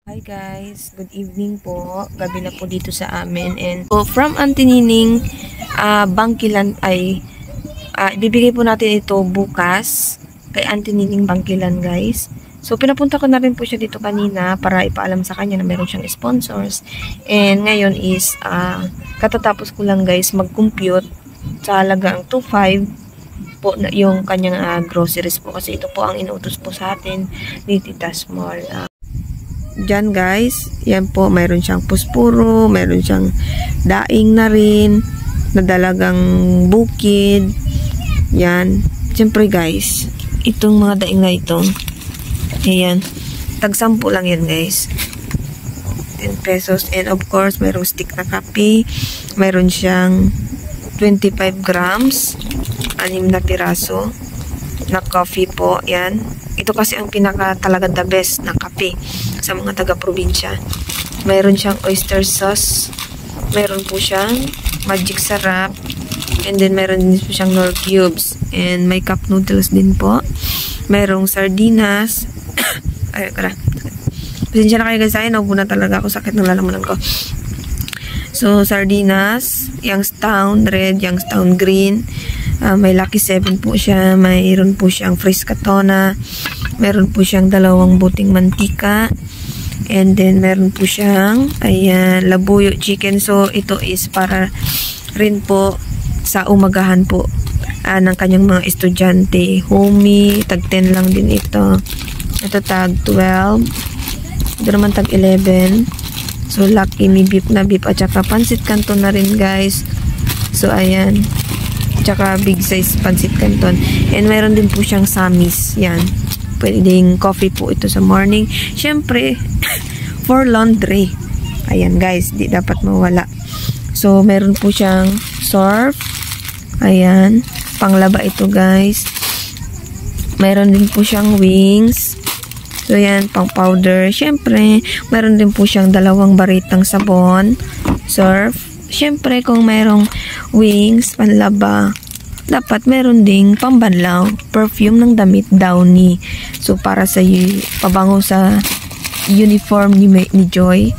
Hi guys, good evening po. Gabi na po dito sa amin. And so, from Auntie Nining Bangkilan ay ibibigay po natin ito bukas kay Auntie Nining Bangkilan guys. So pinapunta ko na rin po siya dito kanina para ipaalam sa kanya na meron siyang sponsors. And ngayon is katatapos ko lang guys mag-compute sa halagang 2.5 po na yung kanyang groceries po kasi ito po ang inuutos po sa atin ni Tita Small. Diyan guys, yan po, mayroon siyang puspuro, mayroon siyang daing na rin, na dalagang bukid. Yan. Siyempre guys, itong mga daing na ito, ayan, tag-10 lang yan guys. 10 pesos. And of course, mayroong stick na kape, mayroon siyang 25 grams, 6 na piraso na coffee po, yan. Ito kasi ang pinaka talaga the best na kape sa mga taga-probinsya. Mayroon siyang oyster sauce. Mayroon po siyang magic sarap. And then mayroon din po siyang Knorr cubes. And may cup noodles din po. Mayroong sardinas. Ay, kara. Pasensya na kayo guys. Ay, naubo na talaga ako. Sakit ng lalamunan ko. So, sardinas. Youngstown red, Youngstown green. May Lucky 7 po siya. Mayroon po siyang Friscatona. Meron po siyang 2 buting mantika. And then, meron po siyang ayan, labuyo chicken. So, ito is para rin po sa umagahan po ng kanyang mga estudyante. Homey, tag 10 lang din ito. Ito tag 12. Ito naman tag 11. So, Lucky may beef na beef. At saka pansit canton na rin guys. So, ayan. Tsaka big size pansit canton. And meron din po siyang samis. Yan. Pwedeng coffee po ito sa morning. Siyempre, for laundry. Ayan guys, di dapat mawala. So, meron po siyang surf. Ayan. Panglaba ito guys. Meron din po siyang wings. So, yan, pang powder. Siyempre, meron din po siyang 2 baritang sabon. Surf. Siyempre, kung merong wings, panlaba, dapat meron ding pambanlaw, perfume ng damit, Downy. So, para sa pabango sa uniform ni Joy.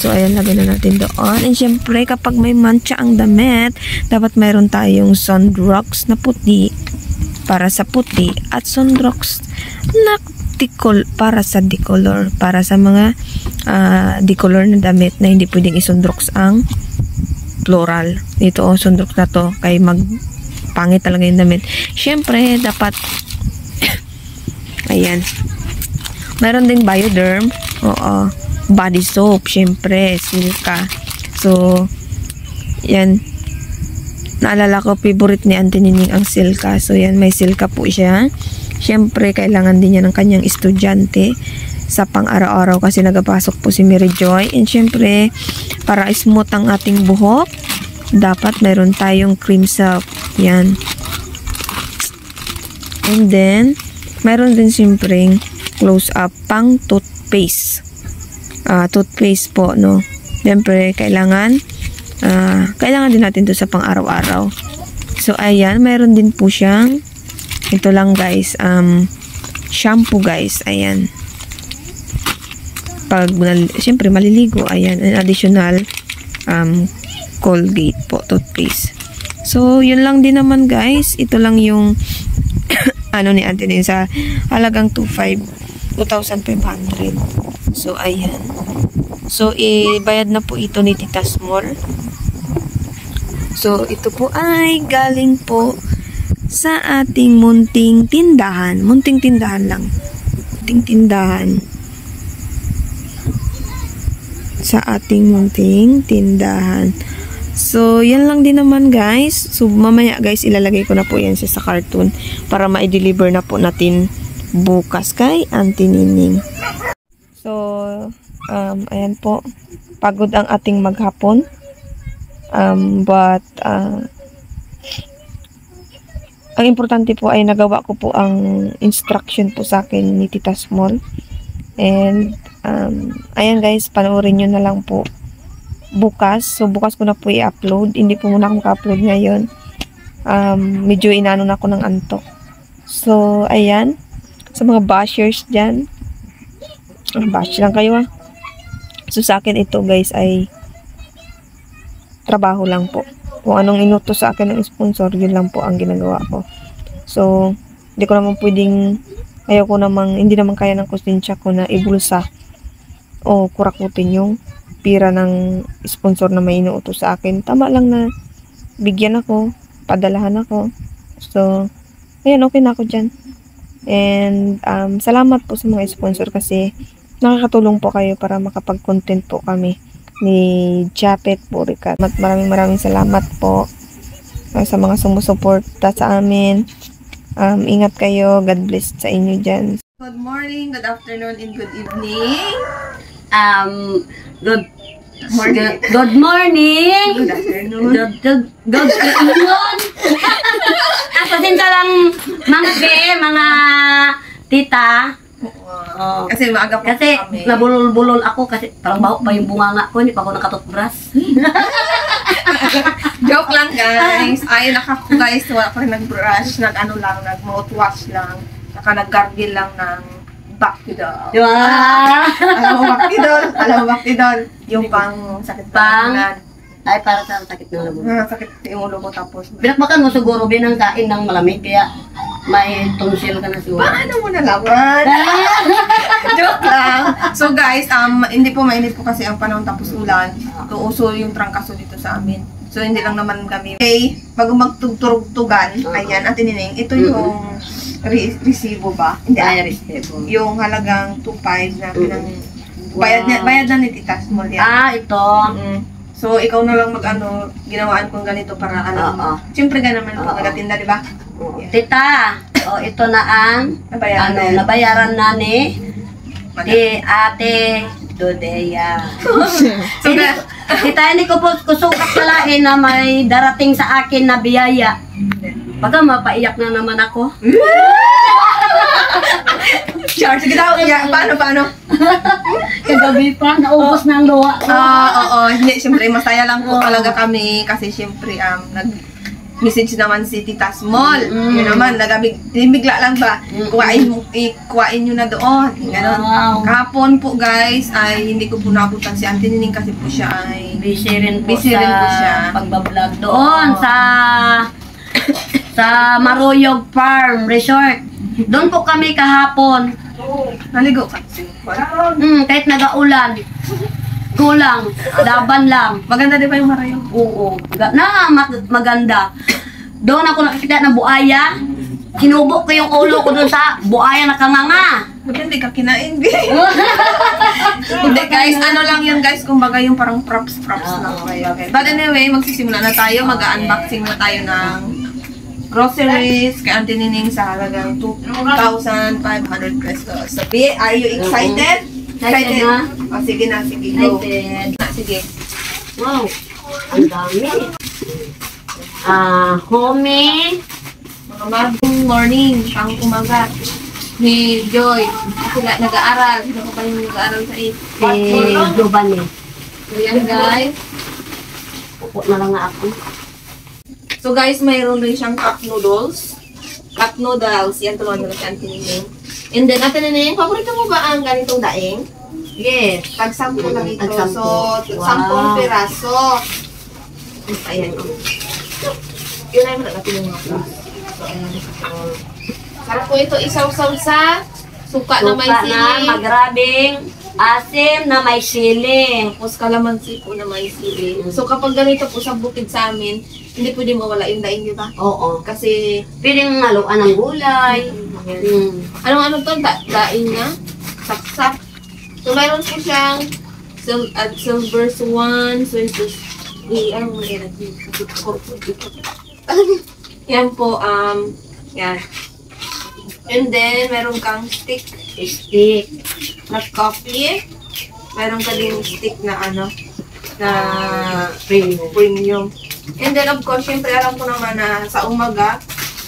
So, ayan, lagay na natin doon. And siyempre, kapag may mancha ang damit, dapat meron tayong Sunrocks na puti para sa puti at Sunrocks na para sa decolor. Para sa mga decolor na damit na hindi pwedeng isundrox ang plural. Ito o, sundrox na to kay pangit talaga yung damit. Siyempre, dapat ayan. Meron din Bioderm. Oo. Body soap. Siyempre, Silka. So, yan. Naalala ko, favorite ni Auntie Nining ang Silka. So, yan. May Silka po siya. Siyempre, kailangan din niya ng kanyang estudyante sa pang-araw-araw kasi nagapasok po si Mary Joy. And siyempre, para smooth ang ating buhok, dapat meron tayong cream soap. Yan. And then, meron din siyempre close-up pang toothpaste. Toothpaste po, no? Siyempre, kailangan din natin to sa pang-araw-araw. So, ayan, meron din po siyang ito lang guys, shampoo guys, ayan. Pag siyempre maliligo, ayan, an additional Colgate po, toothpaste. So, yun lang din naman guys. Ito lang yung ano ni Auntie din sa halagang 2,500. So, ayan. So, ibayad na po ito ni Tita Small. So, ito po ay galing po sa ating munting tindahan. Munting tindahan lang. Munting tindahan. Sa ating munting tindahan. So, yan lang din naman guys. So, mamaya guys, ilalagay ko na po yan sa carton para ma-deliver na po natin bukas kay Auntie Nining. So, ayan po. Pagod ang ating maghapon. But, ang importante po ay nagawa ko po ang instruction po sa akin ni Tita Small. And, ayan guys, panoorin nyo na lang po bukas. So, bukas ko na po i-upload. Hindi po muna ako maka-upload ngayon. Medyo inano na ako ng antok. So, ayan. Sa mga bashers dyan, Bash lang kayo ah. So sa akin ito guys ay trabaho lang po. Kung anong inutos sa akin ng sponsor, yun lang po ang ginagawa ko. So, hindi ko naman pwedeng, hindi naman kaya ng konsensya ko na ibulsa o kurakutin yung pira ng sponsor na may inuutos sa akin. Tama lang na bigyan ako, padalahan ako. So, ayan, okay na ako dyan. And, salamat po sa mga sponsor kasi nakakatulong po kayo para makapag-content po kami ni Japet Boricat. Maraming salamat po sa mga sumusuporta sa amin. Ingat kayo. God bless sa inyo dyan. Good morning, good afternoon, and good evening. Good morning. Good morning. Good afternoon. Good afternoon. Ako din lang mga tita. Kasi maaga po Kasi kami. nabulol-bulol ako kasi parang baho pa yung bunganga ko, hindi pa ako nakatutbrush. Joke lang guys. Ay, nakako guys, wala pa rin nag-brush, nag-mouthwash lang, nag-gargle lang ng Bactidol. Diba? Alam mo Bactidol? Yung pang sakit Pang- Ay, para sa sakit ng labo. sakit yung ulo ko tapos. Binakbakan mo siguro binang kain ng malamig, kaya may tonsil ka na siguro. Paano mo nalaman? Joke lang. So guys, hindi po mainit po kasi ang panahon tapos ulan. So uso yung trangkaso dito sa amin. So hindi lang naman kami. Okay, bago magtugtugan, ayan, Ate Nining, ito yung resibo ba? Hindi, Ay, resibo. yung halagang 2.5 na pinang bayad na ni Tita Small yan. Ito. So ikaw na lang ginawaan kong ganito para alam. Siyempre ganun naman kung nagatinda, di ba? Yeah. Tita, ito na ang nabayaran na ni Ate Dodea. So, Tita, hindi ko po kusukat kalain na may darating sa akin na biyaya. Baka mapaiyak na naman ako. Char, sige daw. Yeah, paano? Kagabi pa, naubos na ang luha ko. Oo. Hindi, siyempre, masaya lang po talaga kami. Kasi siyempre, nag-message naman si Tita Small. Yun naman, tinibigla lang ba? Kuwain nyo na doon. Ganon. Wow. Kahapon po, guys, ay hindi ko po naabutan si Auntie Nining kasi po siya ay Busy rin po siya. pagbablog doon sa Maruyog Farm Resort. Doon po kami kahapon. Naligo ka. Kahit nagaulan. Kulang. Laban lang. Maganda di ba yung Marayo? Oo. Maganda. Doon ako nakikita ng buaya. Sinubok ko yung ulo ko doon sa buaya na kanganga. Buti hindi ka kinain, B. Hindi guys, lang yan guys. Kumbaga yung parang props lang kayo. Okay. But anyway, magsisimula na tayo. Mag-unboxing na tayo ng groceries kay Auntie Nining sa halagang 2,500 pesos. So, B, are you excited? Excited na? Oh, sige na, sige. Go. Excited. Sige. Wow. Ang dami. Homie. Mga magong morning, pang umaga ni Joy. Sila nag-aaral. Sino ko pa yung nag-aaral sa it? Si Giovanni. So yan guys. Upo na lang nga ako. So guys, mayroon rin siyang cup noodles. Cup noodles. Yan, tulungan mo na si Auntie Nining. And then, Ate Nining, paborito mo ba ang ganitong daing? Yes. Tag-10 lang ito. Tag-10. So, 10 Wow. piraso. Ayan. Yun ay natin yung mga plus. So, ayan. Sarap po ito isaw-saw sa suka na may sili. Magrabing asim na may sili. Tapos kalamansi po na may sili. So, kapag ganito po sa bukid sa amin, hindi pwede mawala yung daing, di ba? Oo. Kasi, Pwedeng haluan ng gulay. Anong to? Daing na? Saksak. So, mayroon po siyang silver swan. So, ito, ano mo yan? Yan po, yan. And then, meron kang stick na coffee. Meron ka din stick na na premium. And then, of course, syempre, alam ko naman na sa umaga,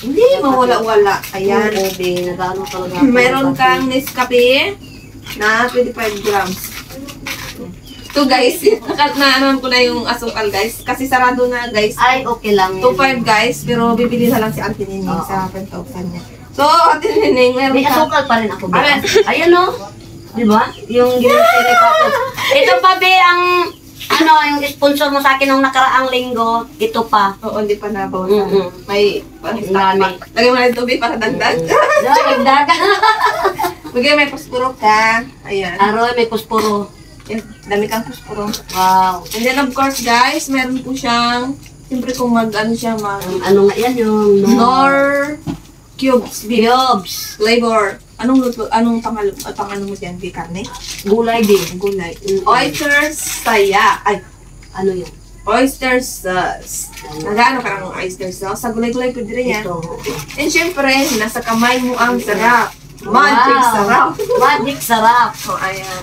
hindi mawala-wala. Ayan. Oo, nagano talaga. Meron kang Nescafe na 25 grams. Ito guys, na ko na yung asukal guys. Kasi sarado na guys. Ay, okay lang. 2.5 guys, pero bibili na lang si Auntie Nining sa 10,000 niya. So, Auntie Nining, meron May ka. asukal pa rin ako ba? Ayan o. Di ba? Yung ginasiri pa ko. Ito pa, be, ang yung sponsor mo sa akin nung nakaraang linggo. Ito pa. Oo, hindi pa nabaw. May Marami. lagay mo na yung tubig para dagdag. Nagdagan. Bigay may puspuro ka. Ayan. Aroy, may puspuro. Dami kang puspuro. Wow. And then of course guys, meron po siyang, siyempre kung ano siya, Ano nga yan yung Nor cubes, Cubes. flavor. Anong pangalo mo dyan? Di karne? Gulay din. Gulay. Oysters saya. Ay, Ano yan? oyster sauce. Nagano ka ng oyster sauce? Sa gulay-gulay pwede rin yan. Ito. And syempre, nasa kamay mo ang sarap. Magic Wow. sarap. Magic sarap. So, ayan.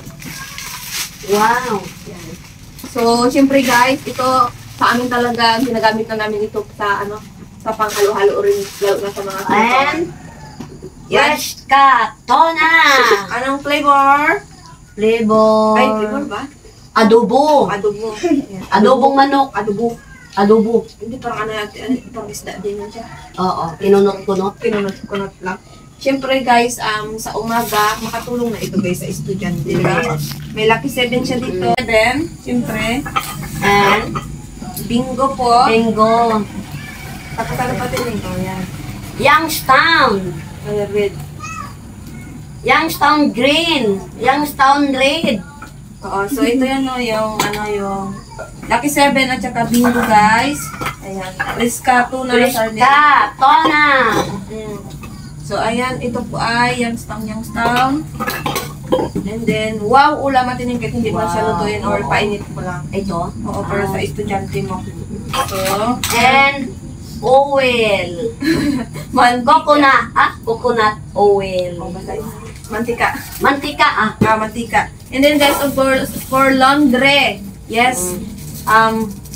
Wow. Yan. So, syempre guys, ito sa amin talaga, ginagamit na namin ito sa sa panghalo-halo rin, lalo na sa mga And yan. fresh cut. Tona. Anong flavor? Flavor. Ay, flavor ba? Adobo. Adobo. Yan. Adobong manok. Adobo. Adobo. Hindi, parang parang isda din yun siya. Oo. Kinunot-kunot. Pinunot-kunot lang. Siyempre guys, sa umaga, makatulong na ito guys sa estudyante, di ba? May Lucky 7 siya dito. Then, siyempre, And bingo po. bingo. Tapos ano pa din ito? Yan. Youngstown. Ayan, red. Youngstown green. Youngstown red. Oo, so ito yan yung Lucky 7 at saka bingo guys. Ayan. Riscato na Fresh sardine. cut. Tona. Mm. So, ayan, ito po ay Youngstown. And then, wow, ulam natin yung kahit hindi mo na siya lutuin or painit mo lang. Ito. Oo, para sa estudyante mo. So, And oil. mantika. Coconut oil. Oh, basta yun. Mantika. Mantika Mantika. And then guys, of course, for laundry. Yes.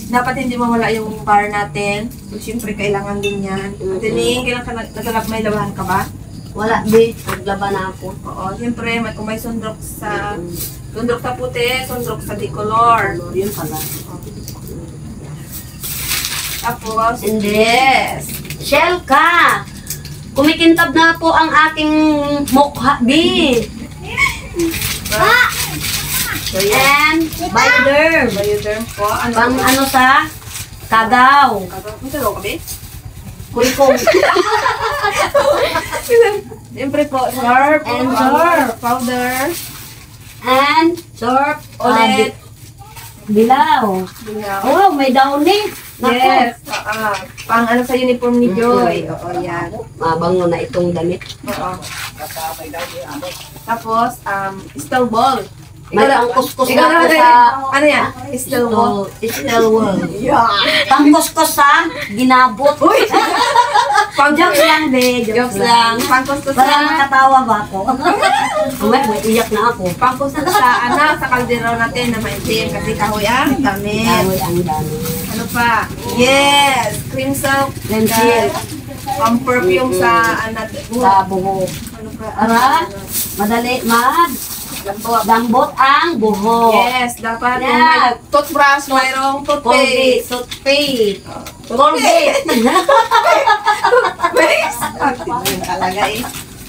Dapat hindi mawala yung bar natin. So, syempre, kailangan din yan. At then, kailangan may labahan ka ba? Wala, be. Naglaba na ako. Oo, syempre, kung may sundrok sa puti, sundrok sa decolor. Yun pala. Tapos, And then, yes. shell ka. Kumikintab na po ang aking mukha, be. So, yan. And Bioderm. Bioderm po. Pang ano sa kagaw. Magkagaw ka, be? Kurikong. Siyempre po, surf. And surf. Powder. And surf. Ulit. Bilaw. Bilaw. Oh, may downy. Naku. Yes. Pang sa uniform ni Joy. Oo, yan. Mabango na itong damit. Oo. Tapos, steel ball. May pangkuskus Ikaw na ako na sa... ano yan? Steel ball. Steel wool. Yeah. Pangkuskus sa ginabot. Uy! Jokes lang, be. Jokes lang. Pangkustos Parang sa nakatawa ba ako? May iyak na ako. pangkustos sa sa kaldero natin na maitim kasi kahoy ang damit. Kahoy ang dami. Ano pa? Yes! Cream soap. Lentil. Perfume sa Sa buhok. ano pa? Para madali, lambot ang buhok. Yes, dapat kung Yeah. may toothbrush, mayroong Colgate, toothpaste. toothpaste. Colgate. Toothpaste! Yun talaga eh.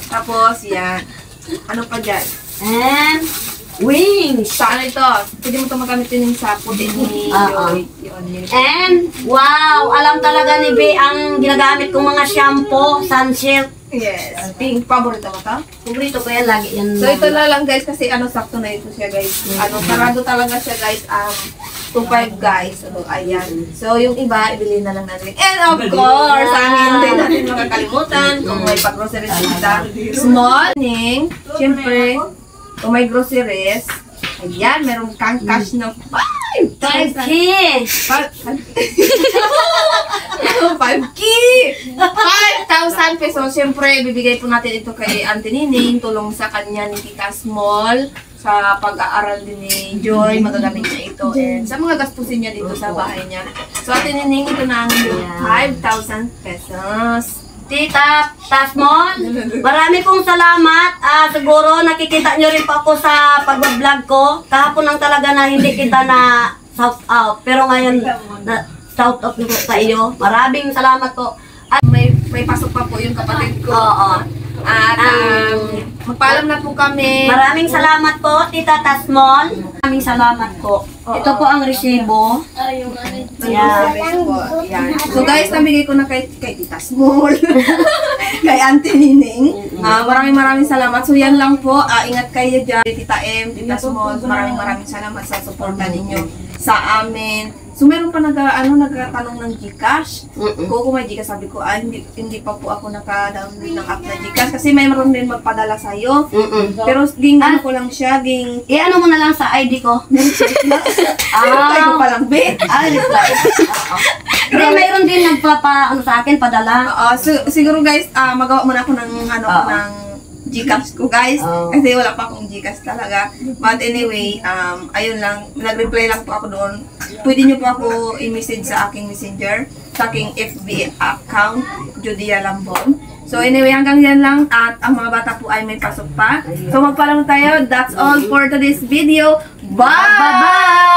Tapos, yan. Ano pa dyan? And wings. Sa ano ito? Pwede mo ito magamit din sa puti ni Joy. Yun. And wow, alam talaga ni B ang ginagamit kong mga shampoo, sunsilk. Yes. Pink. Paborito mo ito? Paborito ko yan lagi yan. So, ito na lang guys kasi sakto na ito siya guys. Sarado talaga siya guys. 2.5 guys. So, ayan. So, yung iba, ibili na lang natin. And of course, hindi natin makakalimutan kung may pag-groceries kita. Small. Siyempre, kung may groceries, ayan, meron kang cash na 5,000. 5K. 5K! 5,000 pesos. Siyempre, bibigay po natin ito kay Auntie Nining. Tulong sa kanya ni Tita Small. Sa pag-aaral din ni Joy, magagamit niya ito. And sa mga gastusin niya dito sa bahay niya. So, Auntie Nining, ito na ang 5,000 pesos. Tita Tasmon, marami pong salamat. Siguro nakikita nyo rin po ako sa pag-vlog ko. Kahapon lang talaga na hindi kita na shout out. Pero ngayon, na shout out po sa iyo. Maraming salamat po. At May pasok pa po yung kapatid ko. oo. At magpaalam na po kami. Maraming salamat po, Tita Tasmon. Maraming salamat po. Ito po ang resibo. Yeah. Yan. So guys, nabigay ko na kay Tita Small. Kay Auntie Nining. Maraming salamat. So yan lang po. Ingat kayo dyan. Tita M, Tita Small. Maraming salamat sa suporta ninyo sa amin. So meron pa nagtatanong ng GCash. Kung may GCash, sabi ko, hindi pa po ako naka-download ng app na GCash kasi mayroon din magpadala sa'yo. Pero ano ko lang siya, I-ano mo na lang sa ID ko. reply ko pa lang, be. Reply. Hindi, mayroon din nagpapa, sa akin, padala. Siguro guys, magawa muna ako ng, ng GCash ko guys. Kasi wala pa akong GCash talaga. But anyway, ayun lang, nag-reply lang po ako doon. Pwede nyo po ako i-message sa aking messenger, sa aking FB account, Judia Lambon. So anyway, hanggang yan lang at ang mga bata po ay may pasok pa. So magpaalam tayo. That's all for today's video. Bye! Bye-bye!